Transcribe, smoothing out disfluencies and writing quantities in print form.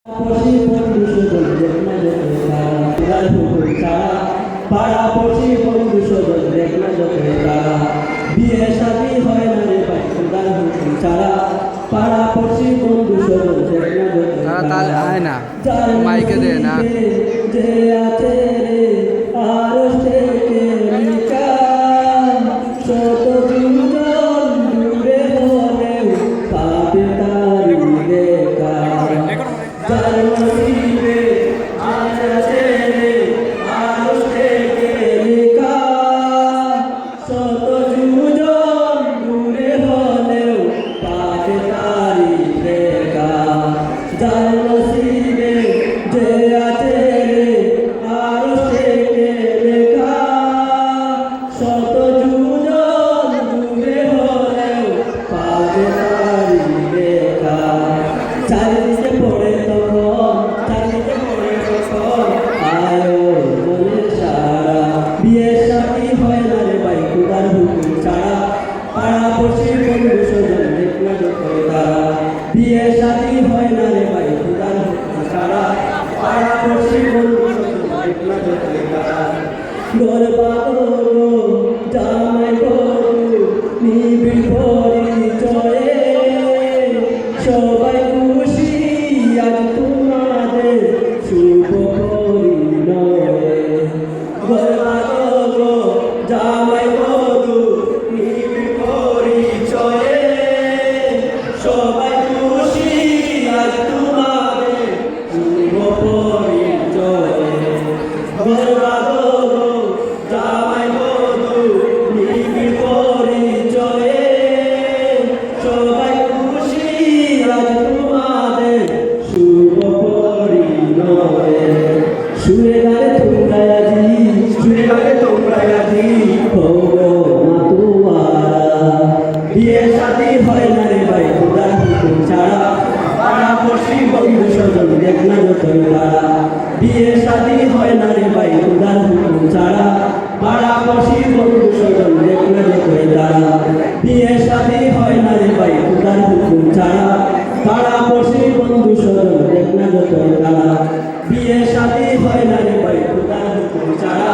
পড়শি বন্ধু স্বজন দেখনা যত তারা হুকুম ছাড়া পাড়া পড়শি বন্ধু স্বজন দেখনা যত তারা বিয়ে শাদী হয় না রে ভাই খোদার হুকুম ছাড়া পাড়া পড়শি বন্ধু স্বজন দেখনা যত তারা তাহলে আয় না যার মাইকে দে না যে আছে রে আর থেকে নিকা শত গুঞ্জন দূরে হলেও পাবে তার দেখা যার নসিবে আছে রে আর থেকে নিকা শত গুঞ্জন দূরে হলেও পাবে তার দেখা যার নসিবে যে আছে রে আর থেকে লেখা শত যুজন দূরে হলেও পাবে তারি লেখা চারিদিকে পড়ে তখন আয়ো মনের সারা বিয়ে শাদী হয় না রে ভাই খোদার হুকুম ছাড়া পাড়া পড়শি বন্ধু স্বজন দেখনা যত তারা বিয়ে শাদী হয় না রে ভাই খোদার হুকুম ছাড়া পাড়া পড়শি বন্ধু স্বজন দেখনা যত তারা ঘর বাঁধো জামাই বধূ নিবিড় পরিচয়ে সবাই খুশি আজ তোমাদের শুভ পরিণয়ে ঘর বাঁধো জামাই বধূ নিবিড় পরিচয়ে সবাই খুশি আজ তোমাদের শুভ পরিচয়ে ঘর বাঁধো জামাই বধূ নিবিড় পরিচয়ে সবাই খুশি আজ তোমাদের শুভ পরিণয়ে সুরে গালে তোমরা আজি হবো মাতুয়ারা বিয়ে শাদী হয় না রে ভাই খোদার হুকুম ছাড়া পাড়া পড়শি বন্ধু স্বজন দেখনা যত তারা বিয়ে শাদী হয় না রে ভাই খোদার হুকুম ছাড়া পাড়া পড়শি বন্ধু স্বজন দেখনা যত তারা বিয়ে শাদী হয় না রে ভাই খোদার হুকুম ছাড়া পাড়া পড়শি বন্ধু স্বজন দেখনা যত তারা বিয়ে শাদী হয় না রে ভাই খোদার হুকুম ছাড়া